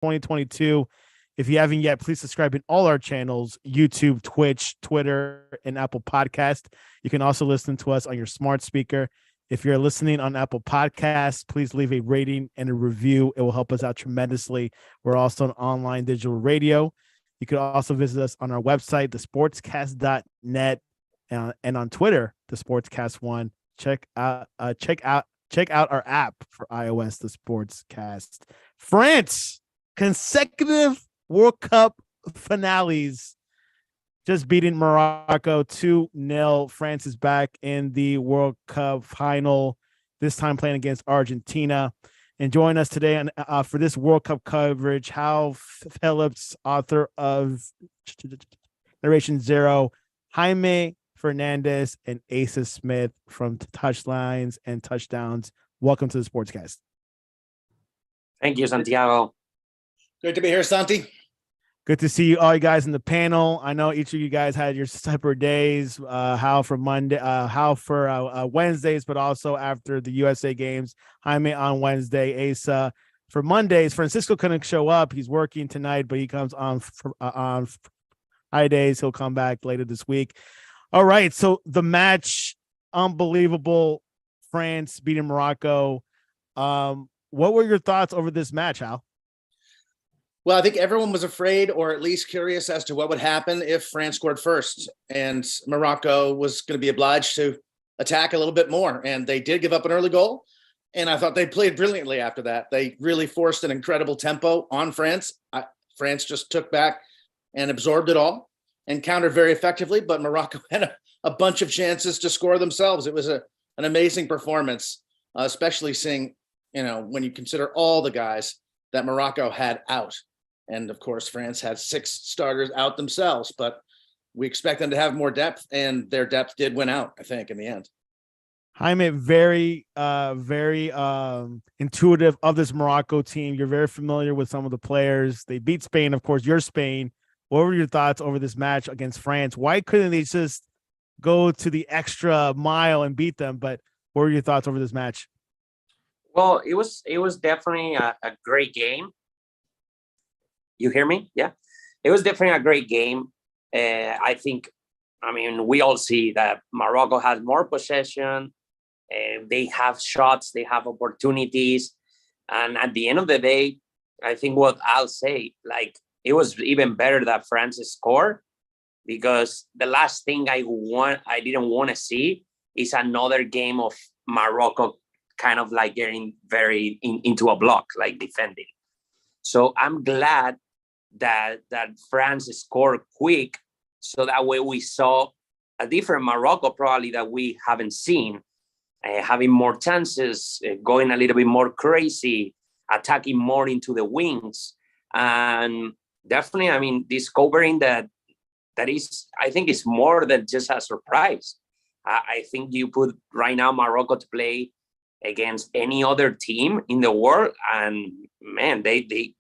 2022. If you haven't yet, please subscribe in all our channels: YouTube, Twitch, Twitter, and Apple Podcast. You can also listen to us on your smart speaker. If you're listening on Apple Podcasts, please leave a rating and a review. It will help us out tremendously. We're also on online digital radio. You can also visit us on our website, thesportscast.net, and on Twitter, thesportscast1. Check out our app for iOS, the Sportscast. France, consecutive World Cup finales, just beating Morocco 2-0. France is back in the World Cup final, this time playing against Argentina. And join us today for this World Cup coverage, Hal Phillips, author of Generation Zero, Jaime, Fernandez, and Asa Smith from Touchlines and Touchdowns. Welcome to the Sportscast. Thank you, Santiago. Great to be here, Santi. Good to see all you guys in the panel. I know each of you guys had your separate days. Hal for Monday, Hal for Wednesdays, but also after the USA games. Jaime on Wednesday, Asa for Mondays. Francisco couldn't show up. He's working tonight, but he comes on Fridays. He'll come back later this week. All right, so the match, unbelievable. France beating Morocco. What were your thoughts over this match, Hal? Well, I think everyone was afraid, or at least curious as to what would happen if France scored first and Morocco was going to be obliged to attack a little bit more. And they did give up an early goal. And I thought they played brilliantly after that. They really forced an incredible tempo on France. France just took back and absorbed it all and countered very effectively. But Morocco had a bunch of chances to score themselves. It was an amazing performance, especially seeing, when you consider all the guys that Morocco had out. And of course, France had 6 starters out themselves, but we expect them to have more depth, and their depth did win out, I think, in the end. Jaime, very intuitive of this Morocco team. You're very familiar with some of the players. They beat Spain, of course. You're Spain. What were your thoughts over this match against France? Why couldn't they just go to the extra mile and beat them? But what were your thoughts over this match? Well, it was definitely a great game. You hear me? Yeah. It was definitely a great game. We all see that Morocco has more possession. They have shots, they have opportunities. And at the end of the day, I think what I'll say, it was even better that France scored, because the last thing I didn't want to see is another game of Morocco kind of getting very into a block, defending. So I'm glad that France scored quick, so that way we saw a different Morocco probably that we haven't seen, having more chances, going a little bit more crazy, attacking more into the wings. And definitely, discovering that is, I think, is more than just a surprise. I think you put right now Morocco to play against any other team in the world, and man, they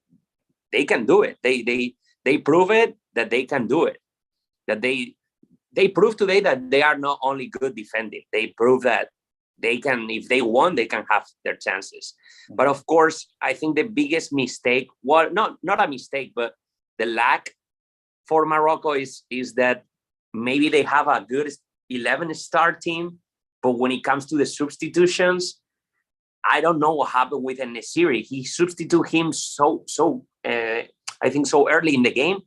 can do it. They prove it that they can do it. That they prove today that they are not only good defending. They prove that they can, if they want, they can have their chances. But of course, I think the biggest mistake, well, not a mistake, but the lack for Morocco is that maybe they have a good 11-star team, but when it comes to the substitutions, I don't know what happened with Nesiri. He substituted him so early in the game,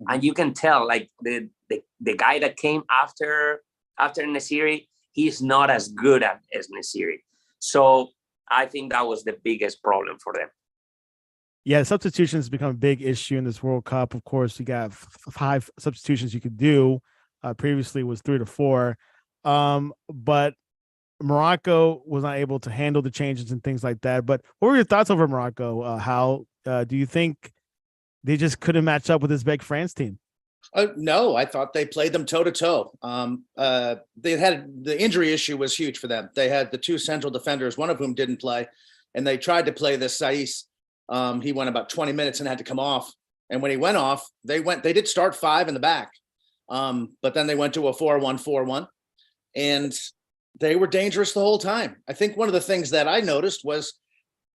and you can tell the guy that came after Nesiri, he's not as good as Nesiri. So I think that was the biggest problem for them. Yeah, substitutions become a big issue in this World Cup. Of course, you got 5 substitutions you could do. Previously, it was 3 to 4, but Morocco was not able to handle the changes and things like that. But what were your thoughts over Morocco, Hal? Do you think they just couldn't match up with this big France team? No, I thought they played them toe to toe. They had, the injury issue was huge for them. They had the 2 central defenders, one of whom didn't play, and they tried to play this Saiss. He went about 20 minutes and had to come off. And when he went off, they did start 5 in the back, but then they went to a 4-1-4-1, and they were dangerous the whole time. I think one of the things that I noticed was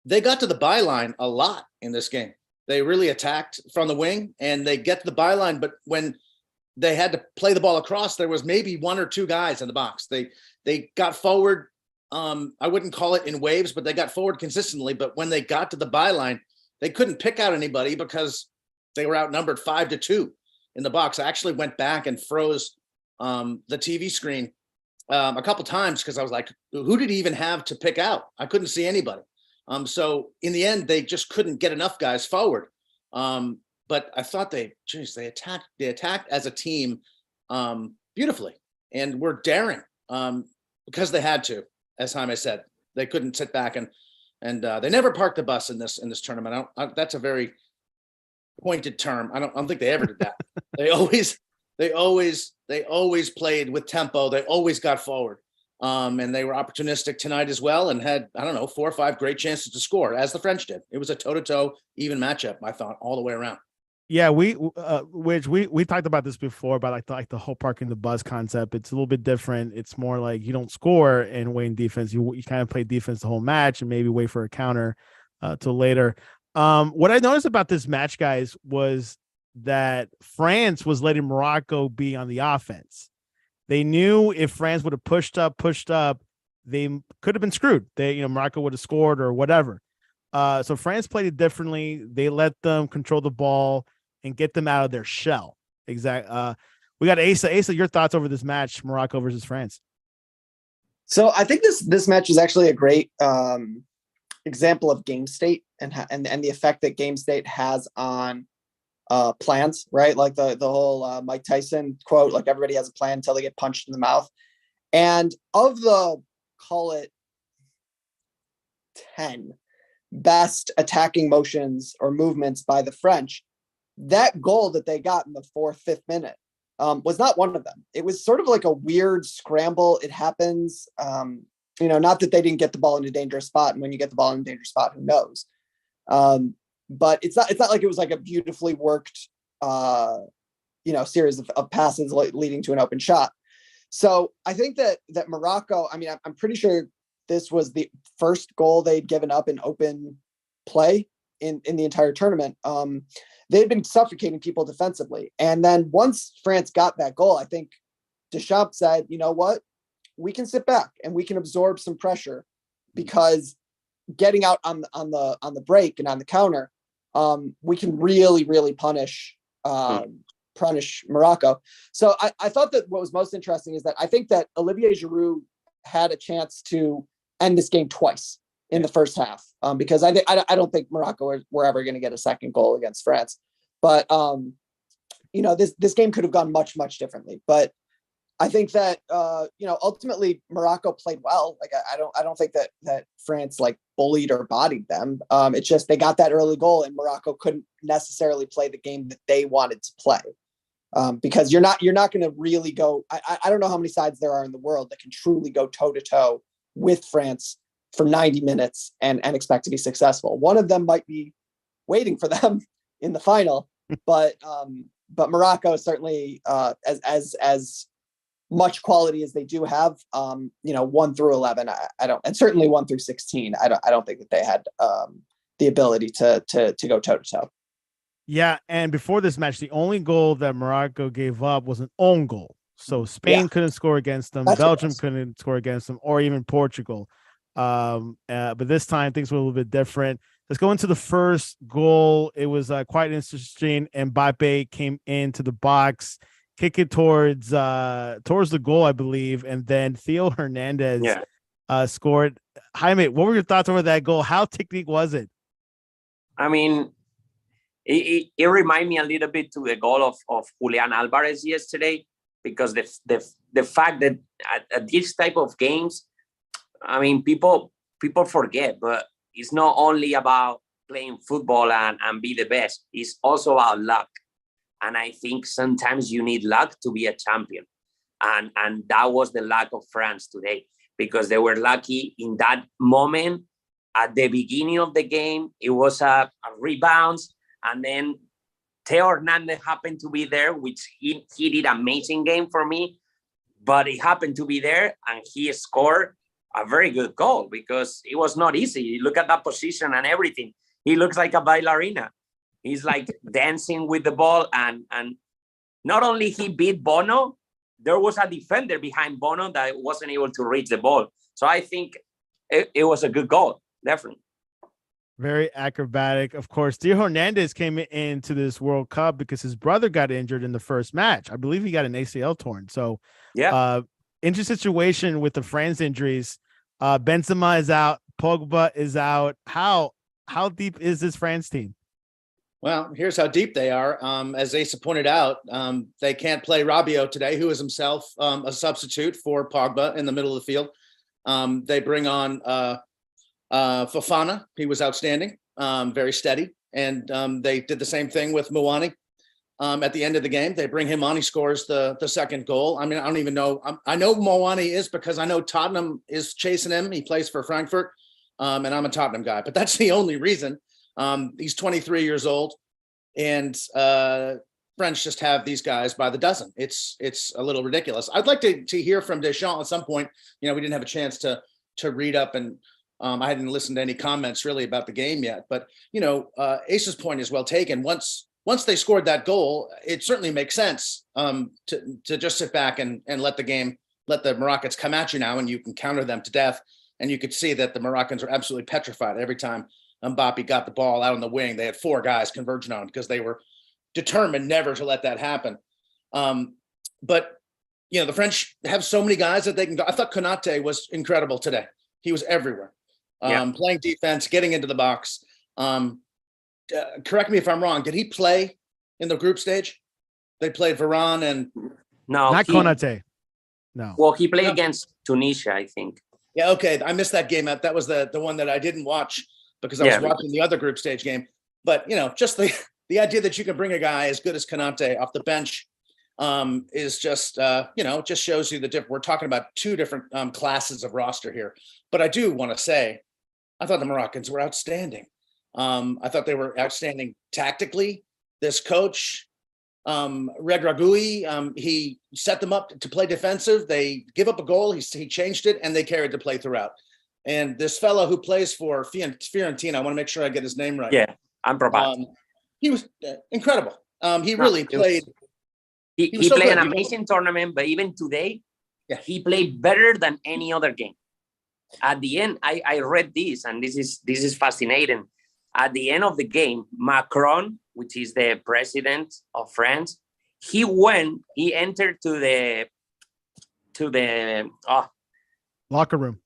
they got to the byline a lot in this game. They really attacked from the wing, and they get to the byline. But when they had to play the ball across, there was maybe one or two guys in the box. They got forward. I wouldn't call it in waves, but they got forward consistently. But when they got to the byline, they couldn't pick out anybody because they were outnumbered 5-2 in the box. I actually went back and froze the TV screen a couple times because I was like, who did he even have to pick out? I couldn't see anybody. So in the end, they just couldn't get enough guys forward. But I thought they attacked as a team beautifully, and were daring because they had to. As Jaime said, they couldn't sit back and they never parked the bus in this tournament. That's a very pointed term. I don't think they ever did that. They always played with tempo. They always got forward. And they were opportunistic tonight as well, and had, I don't know, 4 or 5 great chances to score, as the French did. It was a toe-to-toe even matchup, I thought, all the way around. Yeah, we talked about this before about like the whole parking the bus concept. It's a little bit different. It's more like you don't score and win defense. You kind of play defense the whole match and maybe wait for a counter till later. What I noticed about this match, guys, was that France was letting Morocco be on the offense. They knew if France would have pushed up, they could have been screwed. Morocco would have scored or whatever. So France played it differently. They let them control the ball and get them out of their shell. Exactly. We got Asa. Asa, your thoughts over this match, Morocco versus France? So I think this match is actually a great example of game state and the effect that game state has on plans, right? Like the whole Mike Tyson quote, like everybody has a plan until they get punched in the mouth. And of the, call it 10 best attacking motions or movements by the French, that goal that they got in the 4th, 5th minute was not one of them. It was sort of like a weird scramble. It happens, not that they didn't get the ball in a dangerous spot. And when you get the ball in a dangerous spot, who knows? But it's not like it was like a beautifully worked, series of passes leading to an open shot. So I think that Morocco, I mean, I'm pretty sure this was the first goal they'd given up in open play in the entire tournament. They'd been suffocating people defensively. And then once France got that goal, I think Deschamps said, you know what, we can sit back and we can absorb some pressure, because getting out on the break and on the counter, we can really, really punish Morocco. So I thought that what was most interesting is that I think that Olivier Giroud had a chance to end this game twice in the first half, because I don't think Morocco were ever going to get a second goal against France. But this game could have gone much, much differently. But I think that ultimately Morocco played well. Like I don't think that France like bullied or bodied them. It's just they got that early goal and Morocco couldn't necessarily play the game that they wanted to play. Because you're not going to really go. I don't know how many sides there are in the world that can truly go toe to toe with France for 90 minutes and expect to be successful. One of them might be waiting for them in the final, but Morocco certainly as much quality as they do have, 1 through 11. I don't, and certainly 1 through 16. I don't think that they had the ability to go toe to toe. Yeah, and before this match, the only goal that Morocco gave up was an own goal. So Spain couldn't score against them, Belgium couldn't score against them, or even Portugal. But this time things were a little bit different. Let's go into the first goal. It was quite interesting. Mbappe came into the box, kick it towards the goal, I believe, and then Theo Hernandez scored. Jaime, what were your thoughts over that goal? How technique was it? I mean, it reminded me a little bit to the goal of Julian Alvarez yesterday, because the fact that at this type of games, I mean, people forget, but it's not only about playing football and be the best. It's also about luck. And I think sometimes you need luck to be a champion. And that was the luck of France today, because they were lucky in that moment. At the beginning of the game, it was a rebound. And then Theo Hernandez happened to be there, which he did an amazing game for me. But he happened to be there and he scored a very good goal, because it was not easy. You look at that position and everything. He looks like a ballerina. He's like dancing with the ball, and not only he beat Bono, there was a defender behind Bono that wasn't able to reach the ball. So I think it was a good goal, definitely. Very acrobatic. Of course, Theo Hernandez came into this World Cup because his brother got injured in the first match. I believe he got an ACL torn. So, interesting situation with the France injuries. Benzema is out. Pogba is out. How deep is this France team? Well, here's how deep they are. As Asa pointed out, they can't play Rabiot today, who is himself a substitute for Pogba in the middle of the field. They bring on Fofana. He was outstanding, very steady. And they did the same thing with Muani. At the end of the game, they bring him on. He scores the second goal. I mean, I don't even know. I know Muani is because I know Tottenham is chasing him. He plays for Frankfurt, and I'm a Tottenham guy. But that's the only reason. He's 23 years old, and French just have these guys by the dozen. It's a little ridiculous. I'd like to hear from Deschamps at some point. You know, we didn't have a chance to read up, and I hadn't listened to any comments really about the game yet. But you know, Ace's point is well taken. Once they scored that goal, it certainly makes sense to just sit back and let the Moroccans come at you now, and you can counter them to death. And you could see that the Moroccans are absolutely petrified every time Mbappe got the ball out on the wing. They had 4 guys converging on him because they were determined never to let that happen. But you know, the French have so many guys that they can go. I thought Konate was incredible today. He was everywhere, playing defense, getting into the box. Correct me if I'm wrong. Did he play in the group stage? They played Varane and not Konate. No. Well, he played against Tunisia, I think. Yeah. Okay. I missed that game. That was the one that I didn't watch because I was watching the other group stage game. But you know, just the idea that you can bring a guy as good as Konate off the bench is just just shows you the difference. We're talking about 2 different classes of roster here. But I do want to say, I thought the Moroccans were outstanding. I thought they were outstanding tactically. This coach, Regragui, he set them up to play defensive. They give up a goal. He changed it, and they carried the play throughout. And this fellow who plays for Fiorentina, I want to make sure I get his name right. Yeah, Amrabat. He was incredible. He really played. He played an amazing tournament, but even today, he played better than any other game. At the end, I read this, and this is fascinating. At the end of the game, Macron, which is the president of France, he entered to the locker room.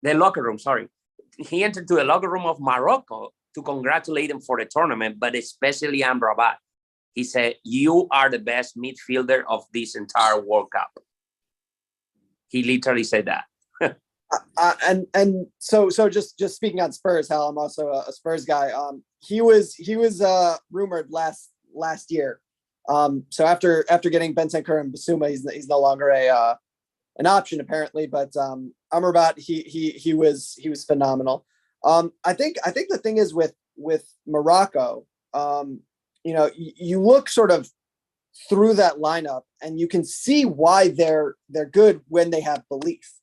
The locker room, sorry. He entered to the locker room of Morocco to congratulate them for the tournament, but especially Amrabat. He said, "You are the best midfielder of this entire World Cup." He literally said that. And so just speaking on Spurs, Hal, I'm also a Spurs guy. He was rumored last year. So after getting Bentancur and Basuma, he's no longer an option apparently. But Amrabat, he was phenomenal. I think the thing is with Morocco, you look sort of through that lineup and you can see why they're good when they have belief.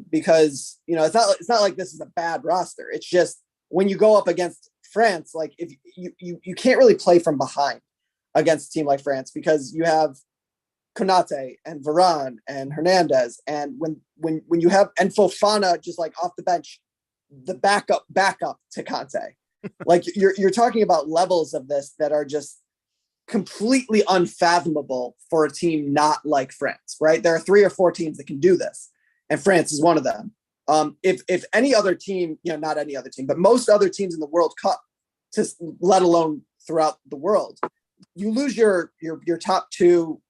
Because it's not like this is a bad roster. It's just when you go up against France, like if you can't really play from behind against a team like France because you have Konate and Varane and Hernandez, and when you have and Fofana just like off the bench, the backup to Kante, like you're talking about levels of this that are just completely unfathomable for a team not like France, right? There are 3 or 4 teams that can do this. And France is one of them. If any other team, not any other team, but most other teams in the World Cup, let alone throughout the world, you lose your top 2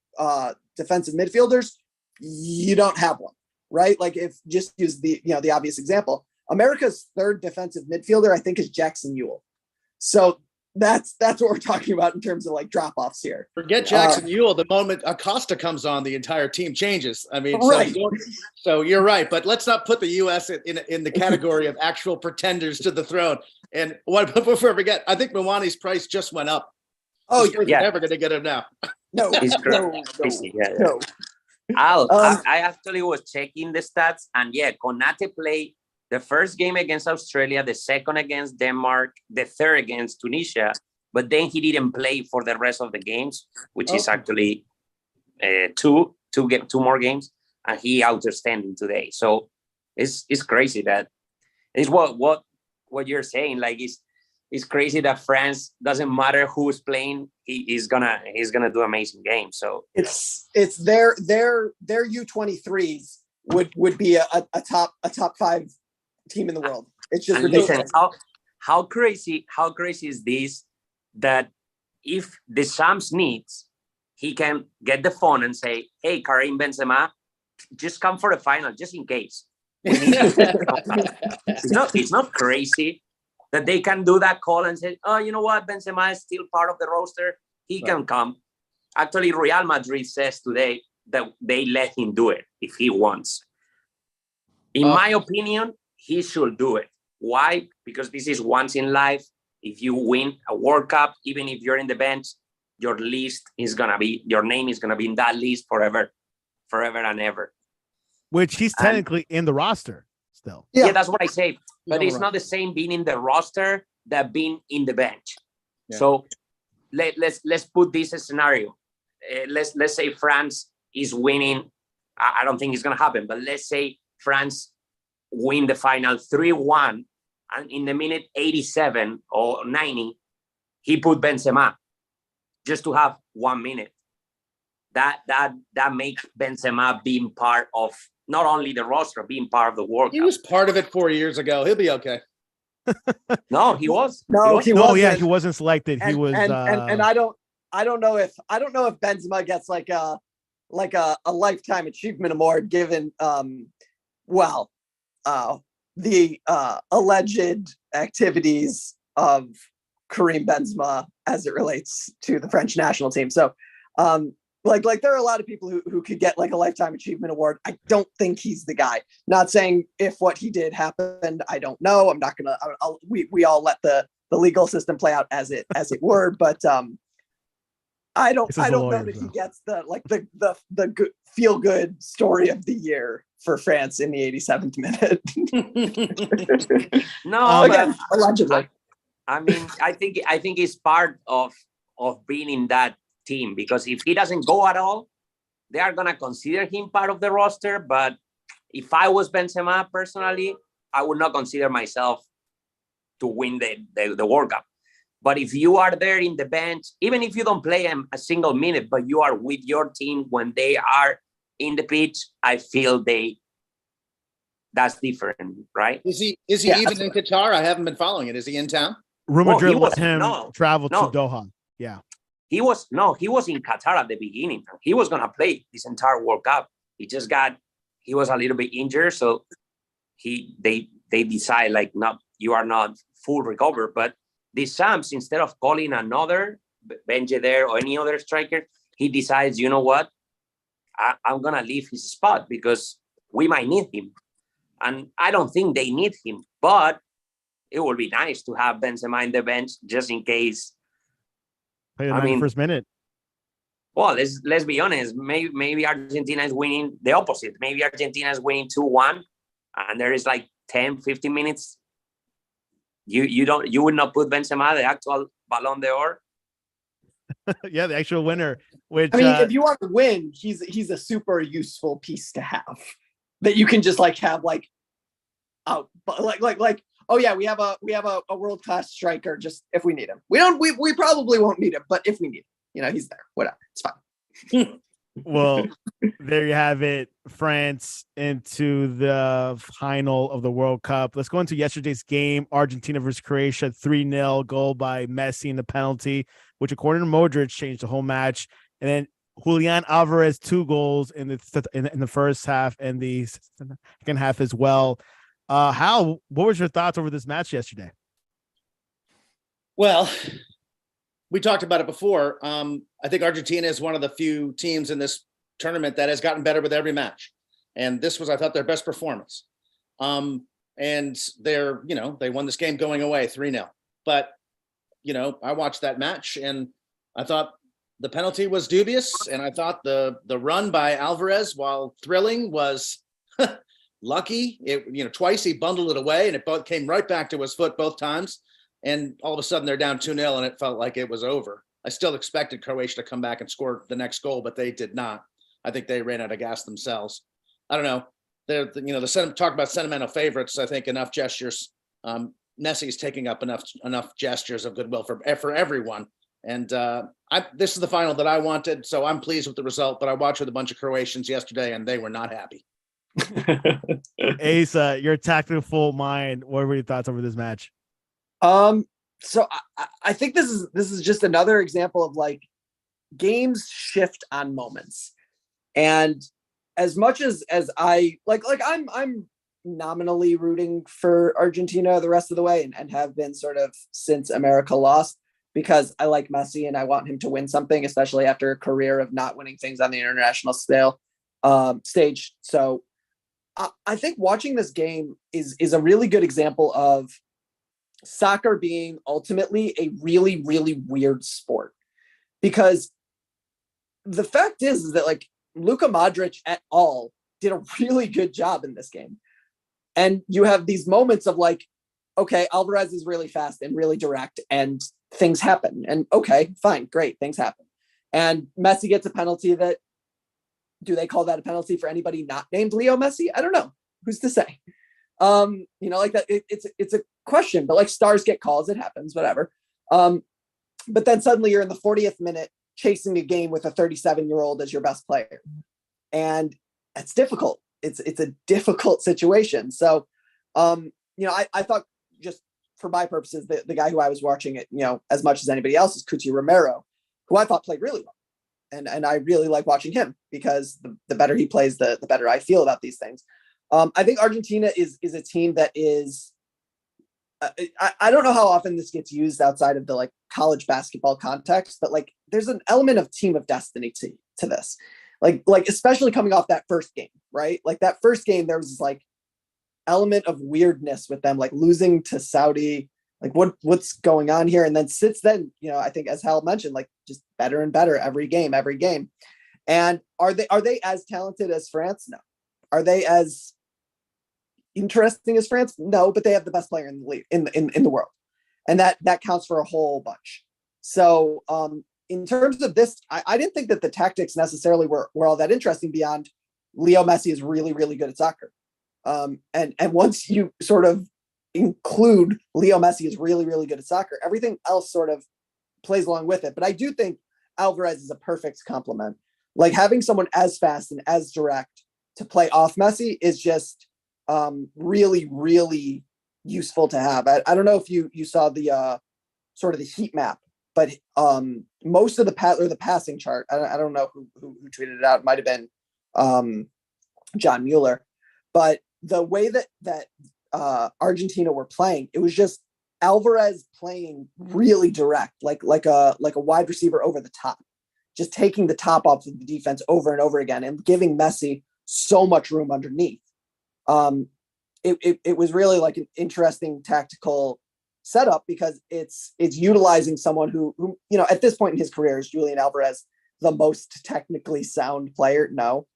defensive midfielders, you don't have one, right? Like if just use the obvious example, America's 3rd defensive midfielder, I think, is Jackson Ewell. So that's what we're talking about in terms of like drop-offs here. Forget Jackson Ewell. The moment Acosta comes on, the entire team changes. I mean, right. So you're right, but let's not put the U.S. in the category of actual pretenders to the throne. And before I forget, I think Mwani's price just went up. Oh, you're never going to get him now. No, no. I actually was checking the stats, and Konate played the first game against Australia, the second against Denmark, the third against Tunisia, but then he didn't play for the rest of the games, which is actually two more games, and he outstanding today. So it's crazy that it's what you're saying. Like it's crazy that France, doesn't matter who's playing, he's gonna do amazing games. So it's their U23s would be a top 5 team in the world. It's just ridiculous. Listen, how crazy is this, that if the Shams needs, he can get the phone and say, "Hey, Karim Benzema, just come for the final, just in case." It's not crazy that they can do that call and say, "Oh, you know what? Benzema is still part of the roster. He can come." Actually, Real Madrid says today that they let him do it if he wants. In my opinion, he should do it. Why? Because this is once in life. If you win a World Cup, even if you're in the bench, your name is gonna be in that list forever and ever. Which he's technically in the roster still. Yeah, that's what I say. But it's not the same being in the roster that being in the bench. Yeah. So let's put this scenario. Let's say France is winning. I don't think it's gonna happen, but let's say France win the final 3-1, and in the minute 87 or 90, he put Benzema just to have 1 minute. That makes Benzema being part of not only the roster, being part of the World Cup. He was part of it 4 years ago. He'll be okay. No, he was. He wasn't. Yeah, he wasn't selected. He was. And I don't know if Benzema gets like a lifetime achievement award given the alleged activities of Karim Benzema as it relates to the French national team. So like there are a lot of people who could get like a lifetime achievement award. I don't think he's the guy. Not saying if what he did happened, I don't know. I'm not gonna. We all let the legal system play out as it were, but I don't know that he gets the good, feel good story of the year for France in the 87th minute. No, again, allegedly. I mean, I think it's part of being in that team, because if he doesn't go at all, they are gonna consider him part of the roster. But if I was Benzema personally, I would not consider myself to win the World Cup. But if you are there in the bench, even if you don't play a single minute, but you are with your team when they are in the pitch, I feel that's different, right? Is he even in Qatar? I haven't been following it. Is he in town? Real Madrid let him travel to Doha. Yeah. He was in Qatar at the beginning. He was gonna play this entire World Cup. He was a little bit injured, so they decide like, no, you are not full recover. But the Shams, instead of calling another Benji there or any other striker, he decides, you know what, I'm gonna leave his spot because we might need him. And I don't think they need him, but it would be nice to have Benzema in the bench just in case. Play the first minute. Well, let's be honest. Maybe Argentina is winning the opposite. Maybe Argentina is winning 2-1, and there is like 10, 15 minutes. You would not put Benzema, the actual Ballon d'Or. Yeah, the actual winner. Which I mean, if you want to win, he's a super useful piece to have that you can just like have like, oh, like. Oh yeah, we have a world-class striker just if we need him. We probably won't need him, but if we need him, he's there. Whatever. It's fine. Well, there you have it. France into the final of the World Cup. Let's go into yesterday's game. Argentina versus Croatia, 3-0 goal by Messi in the penalty, which according to Modric changed the whole match. And then Julian Alvarez, 2 goals in the first half and the second half as well. Hal, what was your thoughts over this match yesterday? Well, we talked about it before. I think Argentina is one of the few teams in this tournament that has gotten better with every match. And this was, I thought, their best performance. And they won this game going away 3-0. But, I watched that match and I thought the penalty was dubious. And I thought the run by Alvarez, while thrilling, was lucky. Twice he bundled it away and it both came right back to his foot both times. And all of a sudden they're down 2-0 and it felt like it was over. I still expected Croatia to come back and score the next goal, but they did not. I think they ran out of gas themselves. I don't know. Talk about sentimental favorites. I think enough gestures. Messi's taking up enough gestures of goodwill for everyone. And this is the final that I wanted, so I'm pleased with the result. But I watched with a bunch of Croatians yesterday, and they were not happy. Asa, your tactical mind. What were your thoughts over this match? So I think this is just another example of like games shift on moments, and as much as I I'm nominally rooting for Argentina the rest of the way and have been sort of since America lost, because I like Messi and I want him to win something, especially after a career of not winning things on the international stage. So I think watching this game is a really good example of soccer being ultimately a really, really weird sport, because the fact is that like Luka Modric et al. Did a really good job in this game. And you have these moments of like, okay, Alvarez is really fast and really direct and things happen. And okay, fine, great, things happen. And Messi gets a penalty that, do they call that a penalty for anybody not named Leo Messi? I don't know. Who's to say? Like that, it's a question, but like stars get calls, it happens, whatever. But then suddenly you're in the 40th minute chasing a game with a 37-year-old as your best player. And it's difficult. It's a difficult situation. So, I thought, just for my purposes, the guy who I was watching it, as much as anybody else, is Cuti Romero, who I thought played really well. And I really like watching him, because the better he plays, the better I feel about these things. I think Argentina is a team that is, I don't know how often this gets used outside of the like college basketball context, but like there's an element of team of destiny to this. Like especially coming off that first game, right? Like that first game, there was this like element of weirdness with them, like losing to Saudi, like what's going on here? And then since then, I think as Hal mentioned, like just better and better every game. And are they as talented as France? No. Are they as interesting as France? No, but they have the best player in the league in the world. And that counts for a whole bunch. So in terms of this, I didn't think that the tactics necessarily were all that interesting beyond Leo Messi is really, really good at soccer. And once you sort of include Leo Messi is really, really good at soccer, everything else sort of plays along with it. But I do think Alvarez is a perfect complement. Like having someone as fast and as direct to play off Messi is just really, really useful to have. I don't know if you saw the sort of the heat map, but most of the passing chart, I don't know who tweeted it out. It might have been John Mueller, but the way that Argentina were playing, it was just Alvarez playing really direct, like a wide receiver over the top, just taking the top off of the defense over and over again and giving Messi so much room underneath. It was really like an interesting tactical setup, because it's utilizing someone who at this point in his career, is Julian Alvarez the most technically sound player? No,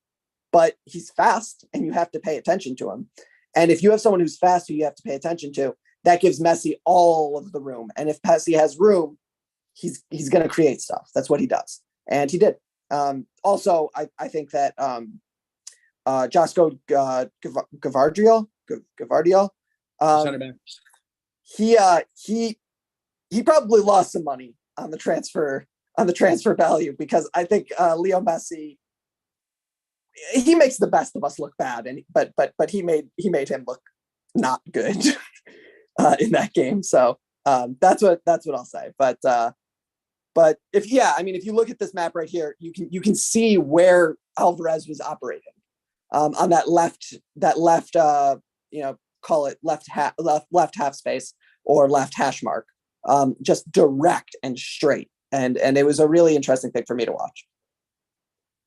but he's fast and you have to pay attention to him. And if you have someone who's fast who you have to pay attention to, that gives Messi all of the room. And if Messi has room, he's going to create stuff. That's what he does. And he did. Also, I think that Josko Gvardiol, he probably lost some money on the transfer value, because I think Leo Messi, he makes the best of us look bad, but he made him look not good in that game. So that's what I'll say. But if you look at this map right here, you can see where Alvarez was operating on that left call it left half space or left hash mark, just direct and straight. And it was a really interesting thing for me to watch.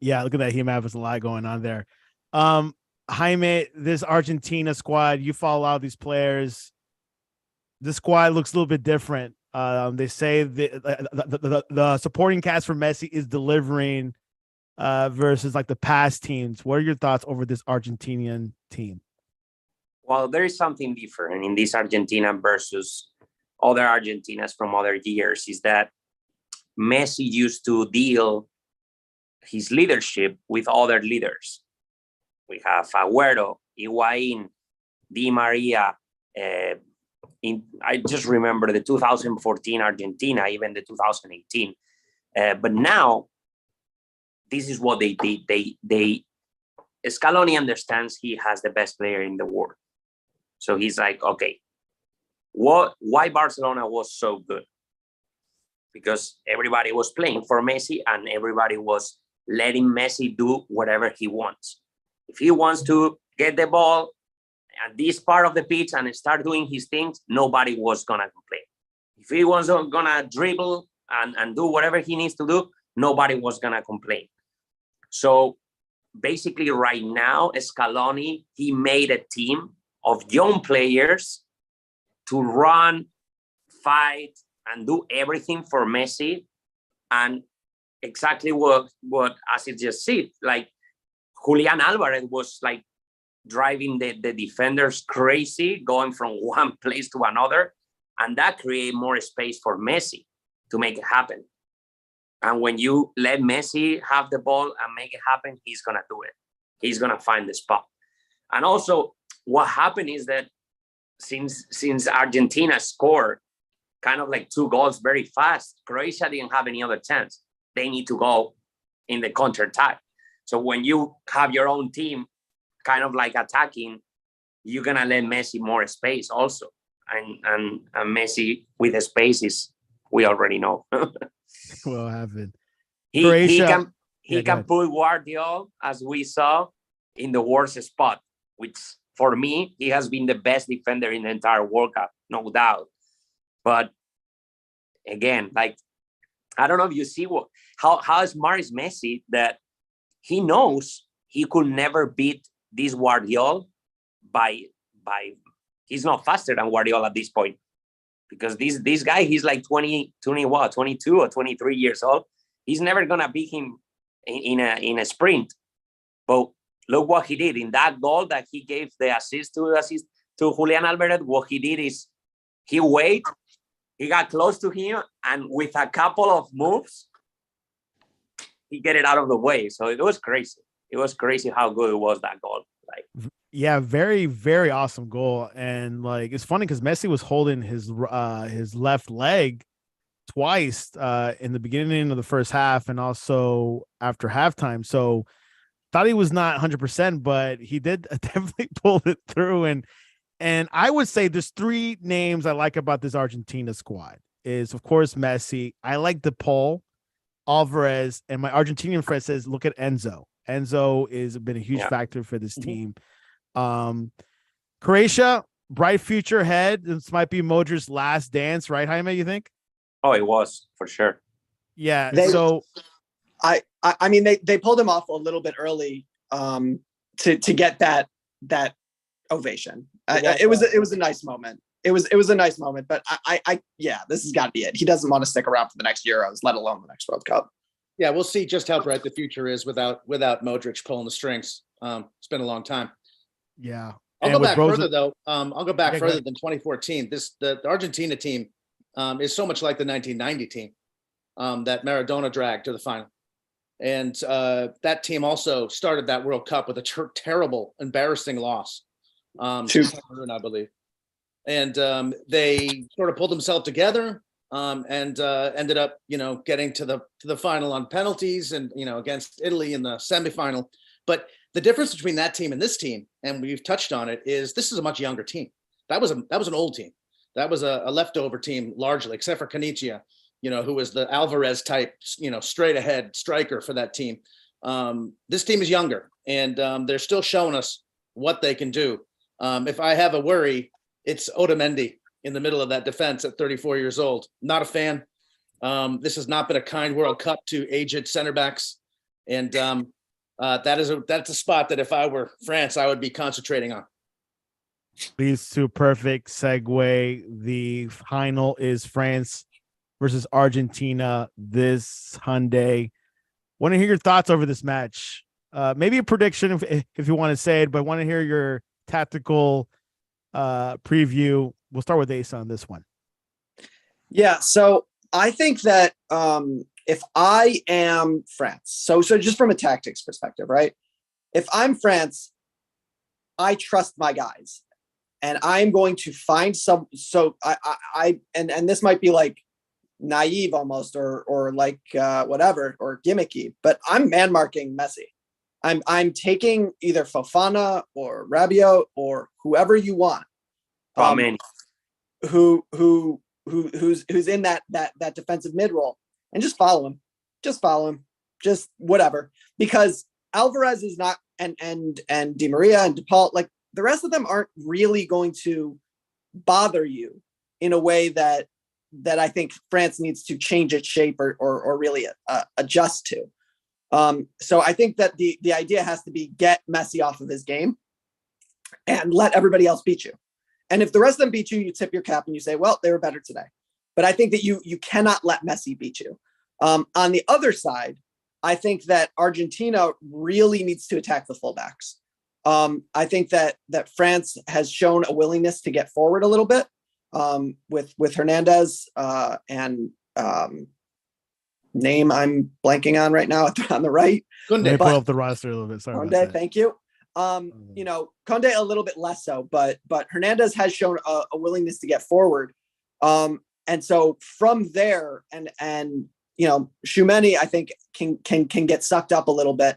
Yeah, look at that heat map. There's a lot going on there. Jaime, this Argentina squad, you follow all these players. This squad looks a little bit different. They say the supporting cast for Messi is delivering versus like the past teams. What are your thoughts over this Argentinian team? Well, there is something different in this Argentina versus other Argentinas from other years is that Messi used to deal his leadership with other leaders. We have Agüero, Higuaín, Di Maria. I just remember the 2014 Argentina, even the 2018. But now, this is what they did. Scaloni understands he has the best player in the world. So he's like, okay, why Barcelona was so good? Because everybody was playing for Messi and everybody was letting Messi do whatever he wants. If he wants to get the ball at this part of the pitch and start doing his things, nobody was going to complain. If he was going to dribble and do whatever he needs to do, nobody was going to complain. So basically right now, Scaloni, he made a team of young players to run, fight, and do everything for Messi. And exactly what as it just said, like Julian Alvarez was like driving the defenders crazy, going from one place to another. And that created more space for Messi to make it happen. And when you let Messi have the ball and make it happen, he's going to do it. He's going to find the spot. And also what happened is that since Argentina scored kind of like 2 goals very fast, Croatia didn't have any other chance. They need to go in the counter-attack. So when you have your own team kind of like attacking, you're going to let Messi more space also. And Messi with the space we already know. Will happen. He can put Guardiola, as we saw, in the worst spot, which for me, he has been the best defender in the entire World Cup, no doubt. But again, like, I don't know if you see how smart is Messi, that he knows he could never beat this Guardiola by he's not faster than Guardiola at this point, because this guy, he's like 22 or 23 years old. He's never gonna beat him in a sprint. But look what he did in that goal that he gave the assist to Julian Alvarez. What he did is he got close to him, and with a couple of moves, he get it out of the way. So it was crazy. It was crazy how good it was, that goal. Like, yeah, very, very awesome goal. And like, it's funny because Messi was holding his left leg twice in the beginning of the first half and also after halftime. So thought he was not 100%, but he did definitely pull it through. And I would say there's 3 names I like about this Argentina squad. Is, of course, Messi. I like DePaul, Alvarez, and my Argentinian friend says, look at Enzo. Enzo has been a huge factor for this team. Croatia, bright future ahead. This might be Modric's last dance, right, Jaime, you think? Oh, it was, for sure. Yeah, I mean, they pulled him off a little bit early to get that ovation. It was a nice moment. It was a nice moment, but yeah, this has got to be it. He doesn't want to stick around for the next Euros, let alone the next World Cup. Yeah, we'll see just how bright the future is without Modric pulling the strings. It's been a long time. Yeah. I'll go back further though. I'll go back further than 2014. The Argentina team is so much like the 1990 team that Maradona dragged to the final. And that team also started that World Cup with a terrible, embarrassing loss to Cameroon, I believe. And they sort of pulled themselves together and ended up, getting to the final on penalties and, against Italy in the semifinal. But the difference between that team and this team, and we've touched on it, is this is a much younger team. That was an old team. That was a leftover team largely, except for Caniggia, who was the Alvarez type, straight ahead striker for that team. This team is younger, and they're still showing us what they can do. If I have a worry, it's Otamendi in the middle of that defense at 34 years old. Not a fan. This has not been a kind World Cup to aged center backs. And that's a spot that if I were France, I would be concentrating on. Leads to a perfect segue. The final is France versus Argentina this Sunday. Want to hear your thoughts over this match. Maybe a prediction if you want to say it, but I want to hear your tactical preview. We'll start with Ace on this one. Yeah, so I think that if I am France, so just from a tactics perspective, right? If I'm France, I trust my guys, and I'm going to find some. So and this might be like naive almost, or like whatever, or gimmicky, but I'm man marking Messi. I'm taking either Fofana or Rabiot or whoever you want, Amen. who's in that defensive mid role, and just follow him, just whatever, because Alvarez is not, and Di Maria and DePaul, like the rest of them aren't really going to bother you in a way that I think France needs to change its shape or really adjust to. So I think that the idea has to be get Messi off of his game and let everybody else beat you. And if the rest of them beat you, you tip your cap and you say, well, they were better today. But I think that you cannot let Messi beat you. On the other side, I think that Argentina really needs to attack the fullbacks. I think that France has shown a willingness to get forward a little bit with Hernandez and name I'm blanking on right now on the right. Let me pull up the roster a little bit. Sorry about that. Thank you. Conde a little bit less so, but Hernandez has shown a willingness to get forward. And so from there, and Tchouaméni, I think can get sucked up a little bit.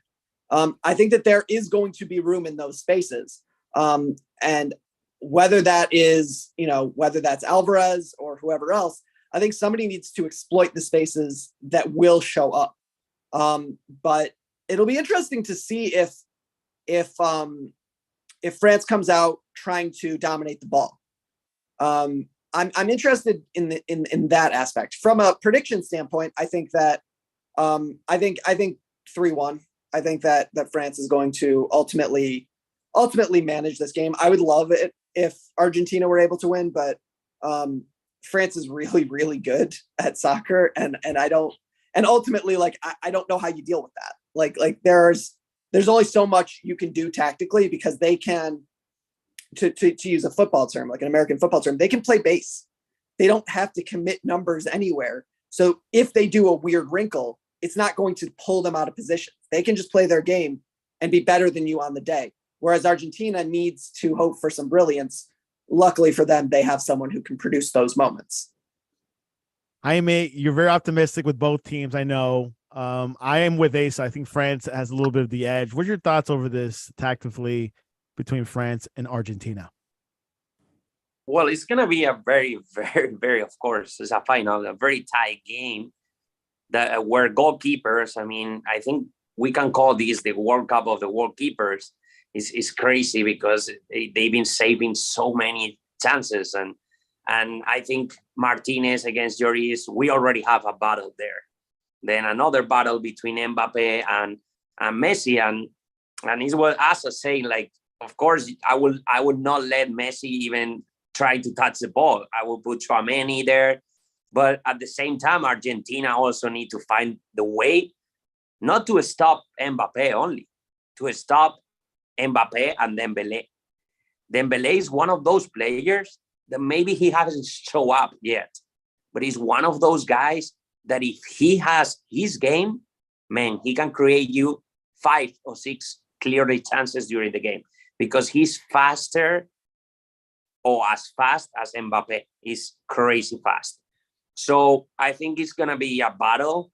I think that there is going to be room in those spaces. And whether that is, whether that's Alvarez or whoever else, I think somebody needs to exploit the spaces that will show up. But it'll be interesting to see if France comes out trying to dominate the ball. I'm interested in that aspect. From a prediction standpoint, I think that I think 3-1. I think that France is going to ultimately manage this game. I would love it if Argentina were able to win, but France is really, really good at soccer, and I don't, and ultimately, like, I don't know how you deal with that. Like there's only so much you can do tactically, because they can, to use a football term, like an American football term, they can play base. They don't have to commit numbers anywhere. So if they do a weird wrinkle, it's not going to pull them out of position. They can just play their game and be better than you on the day. Whereas Argentina needs to hope for some brilliance. Luckily for them, they have someone who can produce those moments. Jaime, you're very optimistic with both teams, I know. I am with Ace. I think France has a little bit of the edge. What's your thoughts over this tactically between France and Argentina? Well, it's going to be a very, very, very, of course, it's a final, a very tight game that where goalkeepers, I mean, I think we can call this the World Cup of the goalkeepers. It's crazy because they've been saving so many chances. And I think Martinez against Lloris, we already have a battle there. Then another battle between Mbappe and Messi. And it's what Asa saying, like, of course, I would not let Messi even try to touch the ball. I will put Tchouaméni there. But at the same time, Argentina also need to find the way not to stop Mbappe only, to stop Mbappe and Dembélé. Dembélé is one of those players that maybe he hasn't shown up yet, but he's one of those guys that if he has his game, man, he can create you 5 or 6 clearly chances during the game, because he's faster, or as fast as Mbappe. Is crazy fast. So I think it's going to be a battle.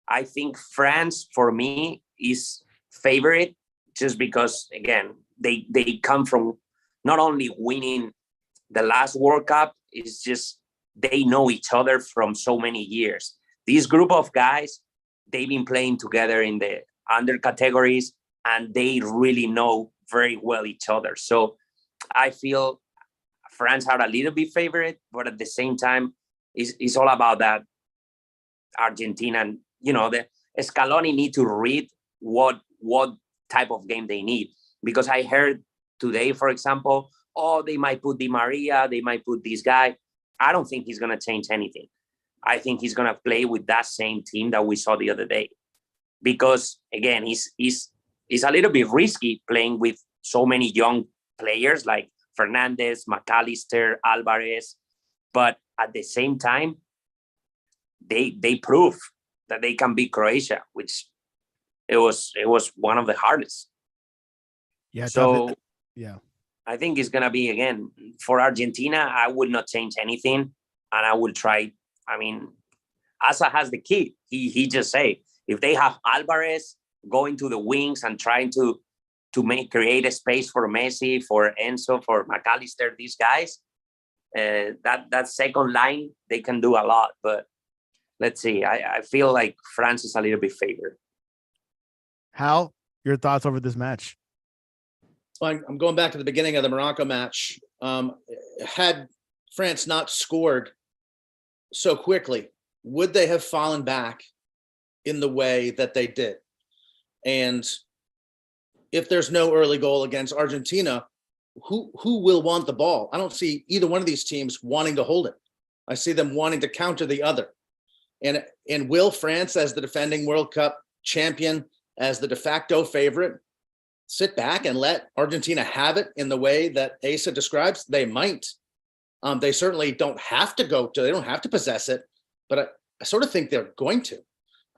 I think France, for me, is favorite just because, again, they come from not only winning the last World Cup, it's just they know each other from so many years. This group of guys, they've been playing together in the under categories, and they really know very well each other. So I feel France are a little bit favorite, but at the same time, it's all about that Argentina. And, the Scaloni need to read what type of game they need. Because I heard today, for example, they might put Di Maria, they might put this guy. I don't think he's going to change anything. I think he's going to play with that same team that we saw the other day. Because, again, he's a little bit risky playing with so many young players like Fernandez, McAllister, Alvarez. But at the same time, they prove that they can beat Croatia, which it was one of the hardest. Yeah. So yeah. I think it's gonna be, again, for Argentina. I would not change anything, and I will try. I mean, Asa has the key. He just say, if they have Alvarez going to the wings and trying to create a space for Messi, for Enzo, for McAllister, these guys, that second line, they can do a lot. But let's see. I feel like France is a little bit favored. Hal, your thoughts over this match? Well, I'm going back to the beginning of the Morocco match. Had France not scored so quickly, would they have fallen back in the way that they did? And if there's no early goal against Argentina, who will want the ball? I don't see either one of these teams wanting to hold it. I see them wanting to counter the other. And will France, as the defending World Cup champion, as the de facto favorite, sit back and let Argentina have it in the way that Asa describes? They might. They certainly don't have to they don't have to possess it, but I sort of think they're going to.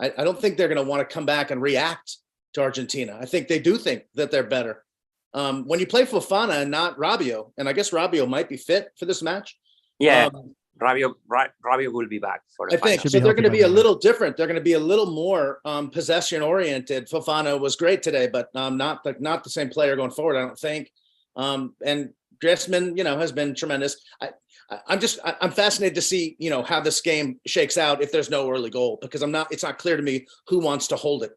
I don't think they're going to want to come back and react to Argentina. I think they do think that they're better. When you play Fofana and not Rabiot, and I guess Rabiot might be fit for this match. Yeah, Rabiot will be back for the I think final. so. They're going to be a little different. They're going to be a little more possession oriented. Fofana was great today, but not the same player going forward, I don't think. And Griezmann, has been tremendous. I'm fascinated to see, how this game shakes out if there's no early goal, because it's not clear to me who wants to hold it.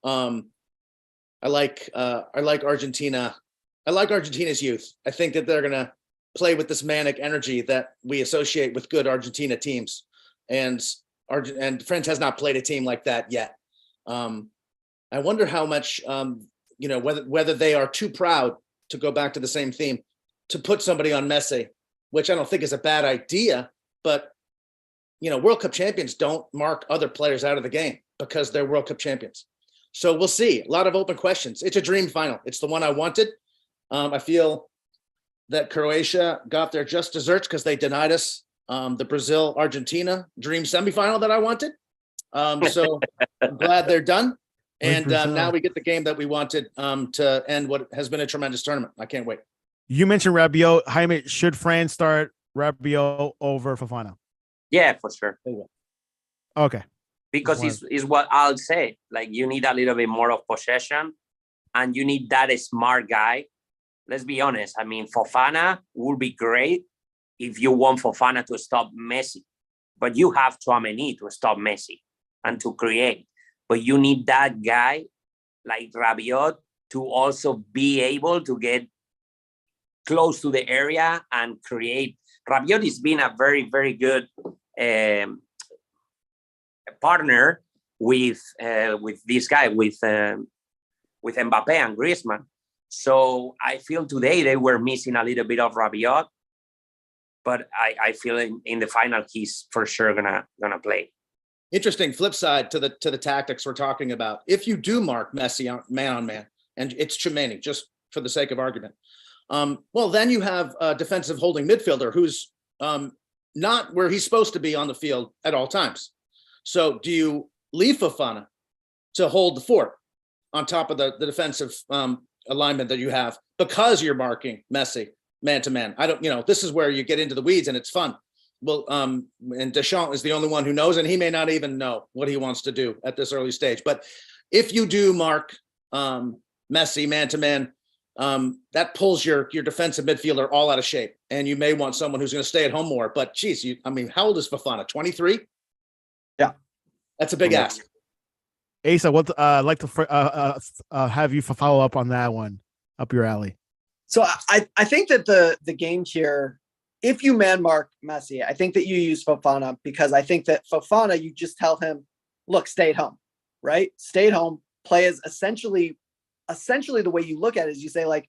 I like Argentina. I like Argentina's youth. I think that they're going to play with this manic energy that we associate with good Argentina teams. And France has not played a team like that yet. I wonder how much, whether they are too proud, to go back to the same theme, to put somebody on Messi, which I don't think is a bad idea, but World Cup champions don't mark other players out of the game because they're World Cup champions. So we'll see. A lot of open questions. It's a dream final. It's the one I wanted. I feel that Croatia got their just desserts because they denied us the Brazil-Argentina dream semifinal that I wanted. So I'm glad they're done. And now we get the game that we wanted to end what has been a tremendous tournament. I can't wait. You mentioned Rabiot. Jaime, should France start Rabiot over Fofana? Yeah, for sure. Okay. Because it's what I'll say. Like, you need a little bit more of possession, and you need that smart guy. Let's be honest. I mean, Fofana would be great if you want Fofana to stop Messi, but you have Tchouaméni to stop Messi and to create. But you need that guy like Rabiot to also be able to get close to the area and create. Rabiot has been a very, very good partner with this guy, with Mbappe and Griezmann. So I feel today they were missing a little bit of Rabiot, but I feel in the final he's for sure gonna play. Interesting flip side to the tactics we're talking about. If you do mark Messi on man, and it's Tchouaméni, just for the sake of argument, well, then you have a defensive holding midfielder who's not where he's supposed to be on the field at all times. So do you leave Fofana to hold the fort on top of the defensive alignment that you have because you're marking Messi man to man? I don't, this is where you get into the weeds and it's fun. Well, and Deschamps is the only one who knows, and he may not even know what he wants to do at this early stage. But if you do mark Messi man to man, that pulls your defensive midfielder all out of shape, and you may want someone who's going to stay at home more. But geez, how old is Fofana? 23? Yeah, that's a big ask. Asa, what I'd like to have you follow up on that one, up your alley. So I think that the game here, if you man mark Messi, I think that you use Fofana, because I think that Fofana, you just tell him, look, stay at home, right? Stay at home, play as essentially the way you look at it is you say, like,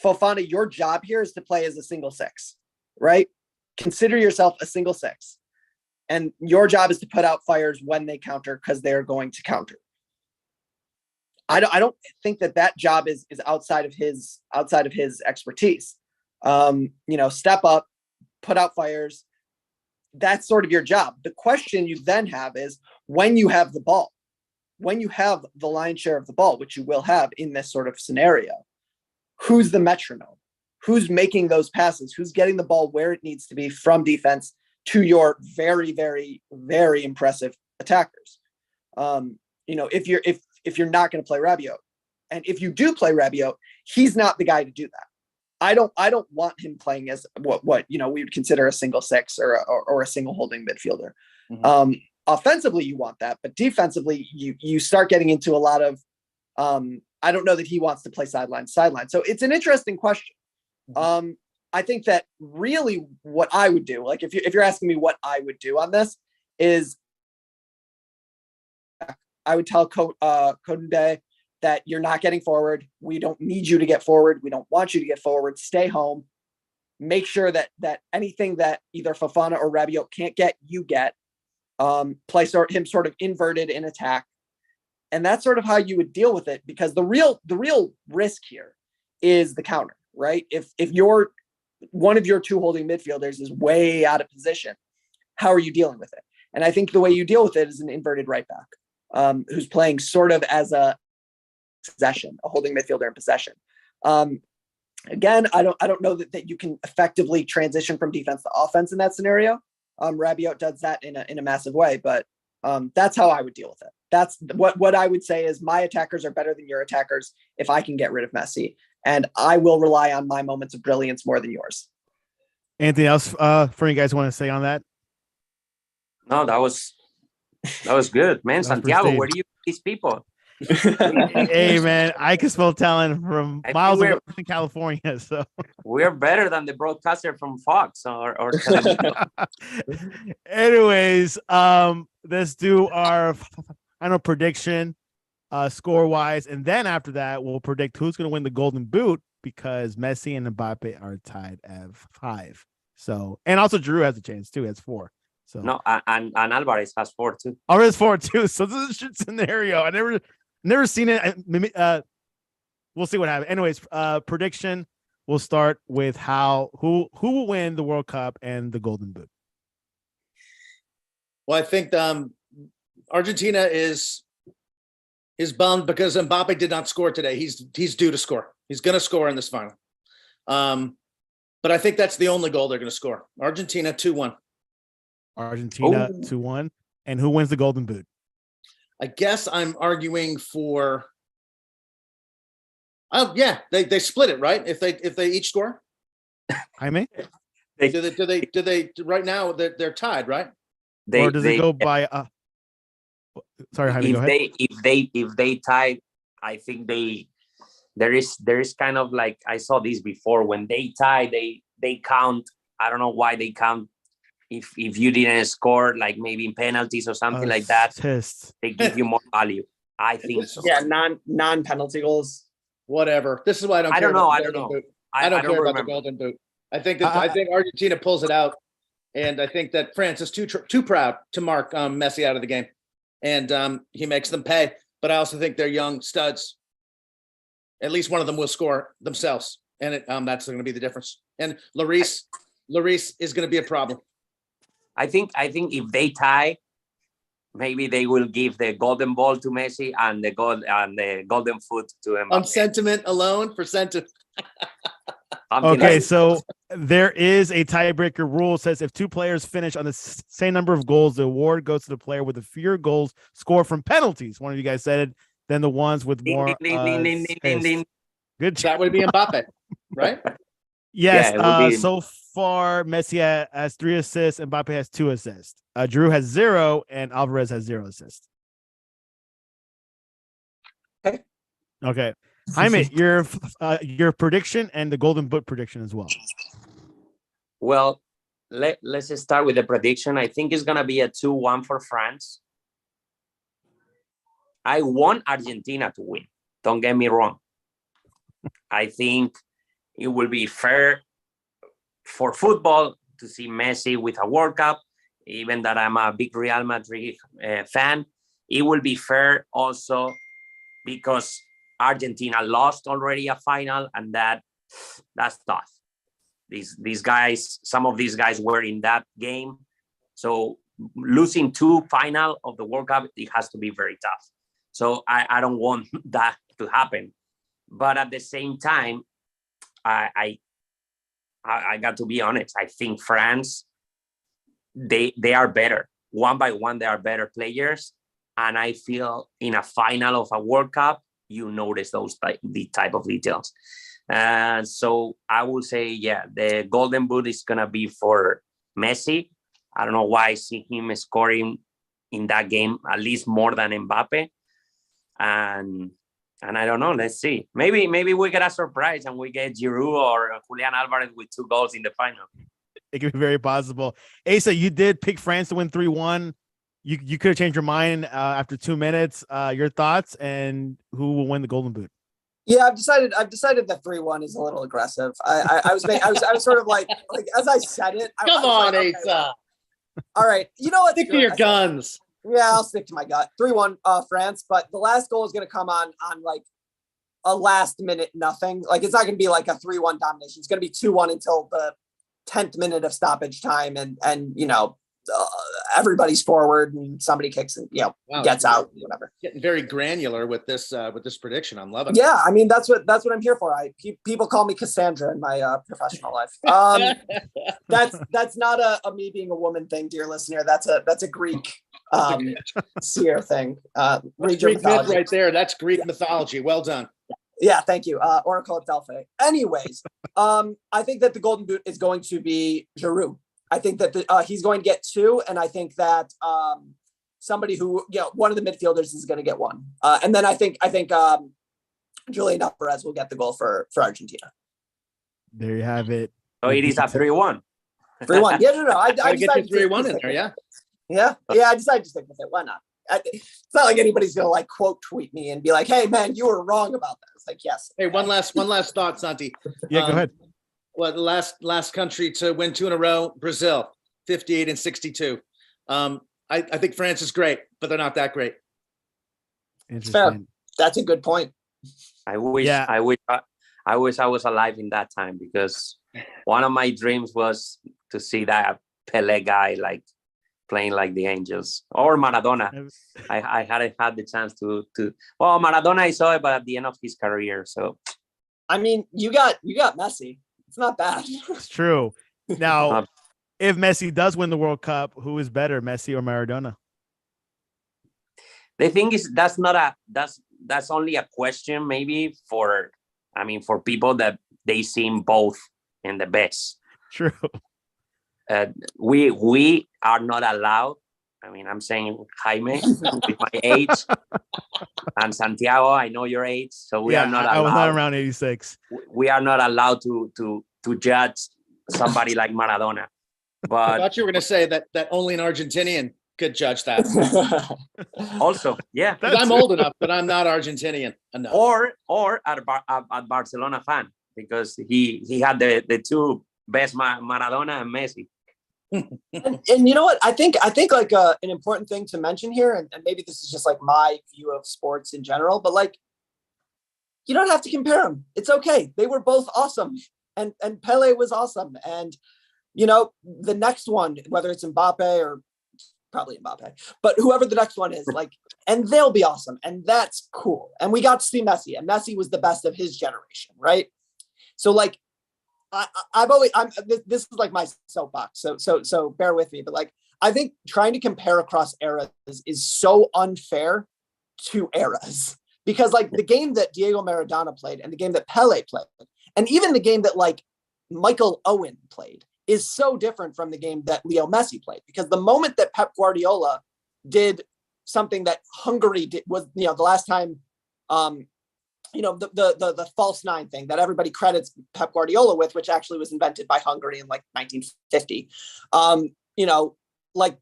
Fofana, your job here is to play as a single six, right? Consider yourself a single six. And your job is to put out fires when they counter, because they're going to counter. I don't think that job is outside of his expertise. Step up, put out fires. that's sort of your job. The question you then have is when you have the ball, when you have the lion's share of the ball, which you will have in this sort of scenario, who's the metronome? Who's making those passes? Who's getting the ball where it needs to be from defense to your very, very, very impressive attackers? If you're not going to play Rabiot, and if you do play Rabiot, he's not the guy to do that. I don't want him playing as what we would consider a single six or a single holding midfielder. Mm-hmm. Offensively, you want that, but defensively, you start getting into a lot of. I don't know that he wants to play sideline. So it's an interesting question. Mm-hmm. I think that really what I would do, like if you're asking me what I would do on this, is I would tell Koundé that you're not getting forward. We don't need you to get forward. We don't want you to get forward. Stay home. Make sure that anything that either Fofana or Rabiot can't get, you get. Play him sort of inverted in attack. And that's sort of how you would deal with it, because the real risk here is the counter, right? If one of your two holding midfielders is way out of position, how are you dealing with it? And I think the way you deal with it is an inverted right back, who's playing sort of as a holding midfielder in possession. Again, I don't know that you can effectively transition from defense to offense in that scenario. Rabiot does that in a massive way, but that's how I would deal with it. That's what I would say is my attackers are better than your attackers if I can get rid of Messi, and I will rely on my moments of brilliance more than yours. Anything else for you guys want to say on that? No, that was good, man. Santiago, where do you these people? Hey, man, I can spell talent from miles away in California. So we're better than the broadcaster from Fox or television. Anyways, let's do our final prediction, score wise, and then after that, we'll predict who's going to win the Golden Boot, because Messi and Mbappe are tied at 5. So, and also Drew has a chance too. He has 4. So no, and Alvarez has 4 too. Alvarez 4 too. So this is a shit scenario. I never seen it. We'll see what happens. Anyways, prediction. We'll start with who will win the World Cup and the Golden Boot. Well, I think Argentina is bummed because Mbappe did not score today. He's due to score. He's going to score in this final. But I think that's the only goal they're going to score. Argentina 2-1. Argentina 2-1. And who wins the Golden Boot? I guess I'm arguing for. Oh yeah, they split it, right? If they each score. Jaime? Do they right now they're tied, right? Or does it go by? Sorry, Jaime, go ahead. If they tie, I think there is kind of like, I saw this before, when they tie, they count. I don't know why they count. If you didn't score, like maybe in penalties or something like that, they give you more value. I think so. Yeah, non-penalty goals. Whatever. This is why I don't care about the Golden Boot. I don't care about the Golden Boot. I think Argentina pulls it out, and I think that France is too proud to mark Messi out of the game, and he makes them pay. But I also think they're young studs. At least one of them will score themselves, and that's going to be the difference. And Lloris is going to be a problem. I think if they tie, maybe they will give the golden ball to Messi and the golden foot to Mbappe. On sentiment alone, for sentiment. Okay, so there is a tiebreaker rule. It says if 2 players finish on the same number of goals, the award goes to the player with the fewer goals scored from penalties. One of you guys said it. Then the ones with more. Ding. Good job. That would be Mbappe, right? Yes. Yeah, so far, Messi has 3 assists, and Mbappe has 2 assists. Drew has 0, and Alvarez has 0 assists. Okay. Jaime, your prediction and the Golden Boot prediction as well. Well, let's just start with the prediction. I think it's gonna be a 2-1 for France. I want Argentina to win. Don't get me wrong. I think it will be fair for football to see Messi with a World Cup, even that I'm a big Real Madrid fan. It will be fair also because Argentina lost already a final, and that's tough. These guys, some of these guys were in that game, So losing 2 final of the World Cup, it has to be very tough. So I don't want that to happen. But at the same time, I got to be honest. I think France, they are better. One by one, they are better players. And I feel in a final of a World Cup, you notice the type of details. So I will say, yeah, the Golden Boot is going to be for Messi. I don't know why I see him scoring in that game at least more than Mbappe. And I don't know. Let's see. Maybe we get a surprise and we get Giroud or Julian Alvarez with 2 goals in the final. It could be very possible. Asa, you did pick France to win 3-1. You could have changed your mind after 2 minutes. Your thoughts and who will win the Golden Boot? Yeah, I've decided that 3-1 is a little aggressive. I was sort of like as I said it. Come on, Asa. Okay, all right, you know what? Stick to your guns. Yeah, I'll stick to my gut. 3-1 France, but the last goal is going to come on like a last minute nothing. Like it's not going to be like a 3-1 domination. It's going to be 2-1 until the 10th minute of stoppage time, and everybody's forward and somebody kicks and gets out, whatever. Getting very granular with this prediction. I'm loving it. Yeah, I mean that's what I'm here for. People call me Cassandra in my professional life. That's not a me being a woman thing, dear listener. That's a Greek seer thing. Greek myth right there. That's Greek mythology. Well done. Yeah, thank you. Oracle at Delphi. Anyways, I think that the Golden Boot is going to be Giroud. I think that he's going to get 2, and I think that somebody who, one of the midfielders is going to get 1. And then I think Julian Alvarez will get the goal for Argentina. There you have it. So it is a 3-1. 3-1. Yeah, no. I decided 3-1 in there. Yeah. Yeah. I decided to stick with it. Why not? It's not like anybody's going to like quote tweet me and be like, "Hey, man, you were wrong about that." It's like, yes. Hey, one last thought, Santi. Yeah, go ahead. Well, the last country to win 2 in a row, Brazil, 58 and 62. I think France is great, but they're not that great. Fair. That's a good point. I wish I was alive in that time, because one of my dreams was to see that Pele guy like playing like the Angels, or Maradona. I hadn't had the chance to. Well, Maradona I saw it, but at the end of his career. So, I mean, you got Messi. It's not bad. It's true. Now, if Messi does win the World Cup, who is better, Messi or Maradona? The thing is, that's only a question maybe for people that they seem both in the best. True. We are not allowed. I mean, I'm saying Jaime with my age, and Santiago, I know your age, so we are not allowed. I was not around 86. We are not allowed to judge somebody like Maradona. But I thought you were going to say that only an Argentinian could judge that. Also, yeah, I'm old enough, but I'm not Argentinian enough. Or at Barcelona fan, because he had the 2 best, Maradona and Messi. and you know what? I think like an important thing to mention here, and maybe this is just like my view of sports in general, but like, you don't have to compare them. It's okay. They were both awesome, and Pele was awesome, and the next one, whether it's Mbappe or probably Mbappe, but whoever the next one is, like, and they'll be awesome, and that's cool. And we got to see Messi, and Messi was the best of his generation, right? So like, this is like my soapbox, so bear with me, but like, I think trying to compare across eras is so unfair to eras, because like the game that Diego Maradona played and the game that Pele played, and even the game that like Michael Owen played, is so different from the game that Leo Messi played. Because the moment that Pep Guardiola did something that Hungary did was, the last time, the false 9 thing that everybody credits Pep Guardiola with, which actually was invented by Hungary in like 1950. Like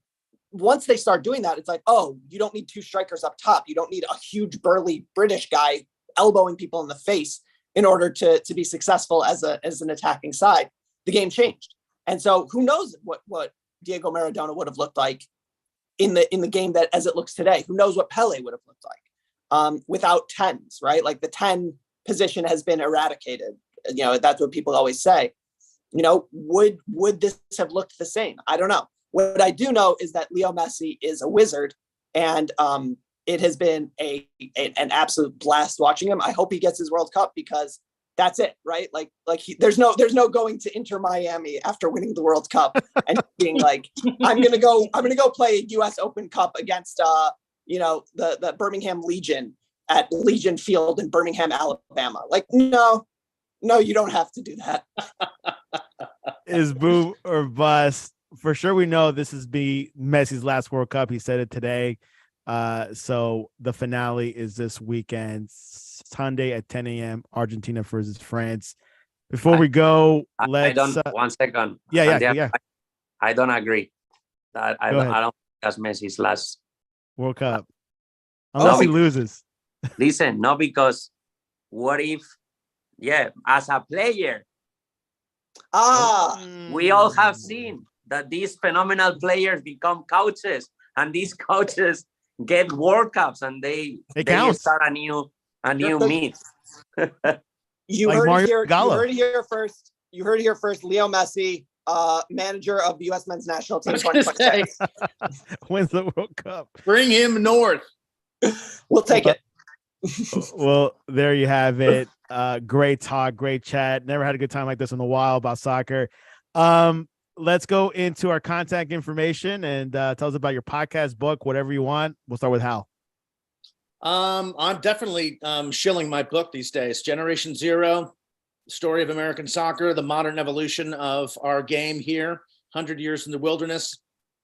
once they start doing that, it's like, oh, you don't need 2 strikers up top. You don't need a huge burly British guy elbowing people in the face in order to be successful as an attacking side. The game changed. And so who knows what Diego Maradona would have looked like in the game that as it looks today. Who knows what Pele would have looked like without 10s, right? Like the 10 position has been eradicated. That's what people always say. Would this have looked the same? I don't know. What I do know is that Leo Messi is a wizard, and it has been an absolute blast watching him. I hope he gets his World Cup, because that's it, right? There's no going to Inter Miami after winning the World Cup and being like, I'm gonna go play a U.S. Open Cup against the Birmingham Legion at Legion Field in Birmingham, Alabama. Like, no, you don't have to do that. Is boom or bust. For sure, we know this is Messi's last World Cup. He said it today. So the finale is this weekend, Sunday at 10 a.m. Argentina versus France. Before we go, let's. 1 second. Yeah. I don't agree. I don't think that's Messi's last World Cup, unless he loses. Listen, no, because what if, as a player, we all have seen that these phenomenal players become coaches, and these coaches get World Cups, and they start a new myth. You heard it here first. You heard it here first. Leo Messi, manager of the U.S. men's national team, 2026, wins the World Cup. Bring him north. We'll take it. Well, there you have it. Great talk, great chat. Never had a good time like this in a while about soccer. Let's go into our contact information and tell us about your podcast, book, whatever you want. We'll start with Hal. I'm definitely shilling my book these days. Generation Zero, Story of American Soccer, the modern evolution of our game here, 100 years in the wilderness.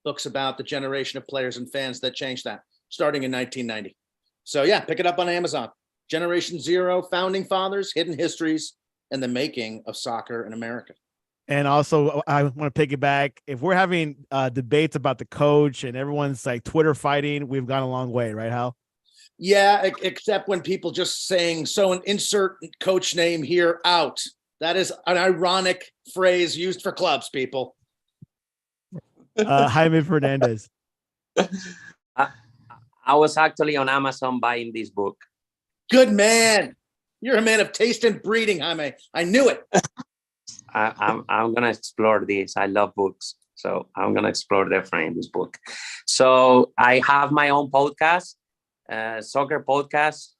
Books about the generation of players and fans that changed that, starting in 1990. So yeah, pick it up on Amazon. Generation Zero, Founding Fathers, Hidden Histories, and the Making of Soccer in America. And also, I want to piggyback. If we're having debates about the coach and everyone's like Twitter fighting, we've gone a long way, right, Hal? Yeah, except when people just saying, so an insert coach name here out. That is an ironic phrase used for clubs, people. Jaime Fernandez. I was actually on Amazon buying this book. Good man. You're a man of taste and breeding, Jaime. I knew it. I'm gonna explore this. I love books, so I'm gonna explore different in this book. So I have my own podcast, soccer podcast.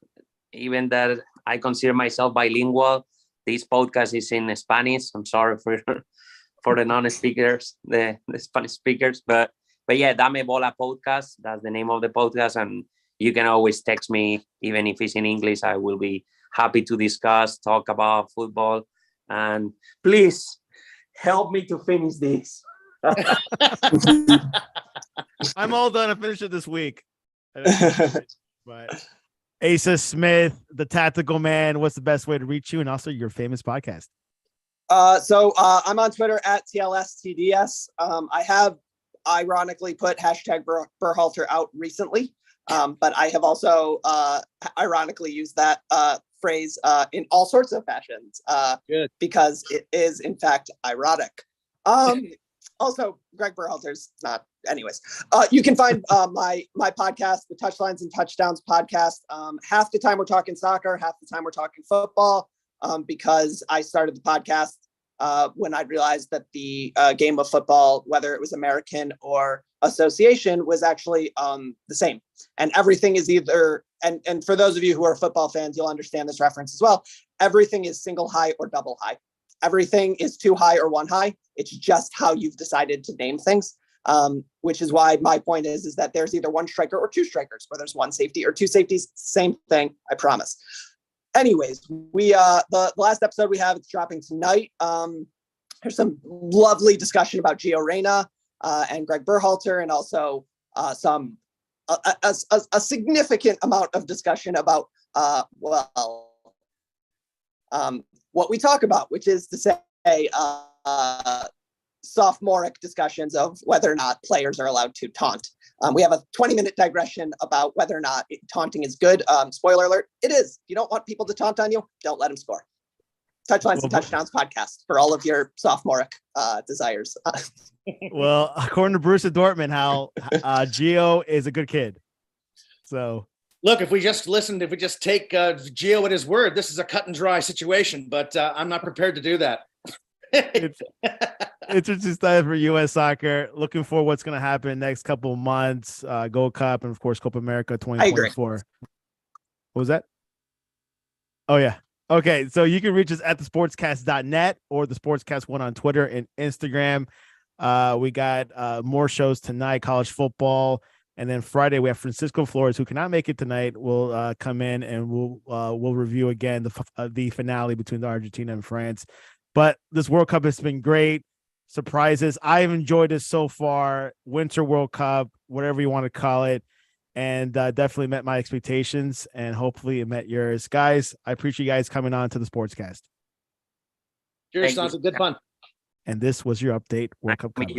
Even that I consider myself bilingual, this podcast is in Spanish. I'm sorry for the non-speakers, the Spanish speakers, but yeah, Dame Bola podcast. That's the name of the podcast, and you can always text me, even if it's in English. I will be happy to discuss, talk about football. And please help me to finish this. I'm all done. I finished it this week. But Asa Smith, the tactical man, what's the best way to reach you? And also your famous podcast. So I'm on Twitter at TLSTDS. I have ironically put hashtag Berhalter out recently. But I have also ironically used that phrase in all sorts of fashions because it is in fact ironic. Also, Greg Berhalter's not. Anyways, you can find my podcast, the Touchlines and Touchdowns podcast. Half the time we're talking soccer, half the time we're talking football, because I started the podcast when I realized that the game of football, whether it was American or association, was actually the same. And everything is either, and for those of you who are football fans, you'll understand this reference as well. Everything is single high or double high. Everything is two high or one high. It's just how you've decided to name things, which is why my point is that there's either one striker or two strikers, or there's one safety or two safeties. Same thing, I promise. Anyways, we the last episode we have, it's dropping tonight. There's some lovely discussion about Gio Reyna and Greg Berhalter, and also a significant amount of discussion about what we talk about, which is to say sophomoric discussions of whether or not players are allowed to taunt. We have a 20-minute digression about whether or not taunting is good. Spoiler alert, it is. If you don't want people to taunt on you, don't let them score. Touchlines and Touchdowns podcast for all of your sophomoric desires. Well, according to Bruce at Dortmund, Hal, Gio is a good kid. So look, if we just take Gio at his word, this is a cut and dry situation, but I'm not prepared to do that. It's interesting stuff for U.S. soccer. Looking for what's going to happen next couple of months. Gold Cup and of course Copa America 2024. What was that? Oh yeah. Okay, so you can reach us at thesportscast.net or the Sportscast1 on Twitter and Instagram. We got more shows tonight, college football, and then Friday we have Francisco Flores, who cannot make it tonight. Will come in and we'll review again the finale between Argentina and France. But this World Cup has been great. Surprises. I've enjoyed it so far. Winter World Cup, whatever you want to call it. And definitely met my expectations, and hopefully it met yours. Guys, I appreciate you guys coming on to the Sportscast. Cheers, sounds good fun. And this was your update World Cup coverage.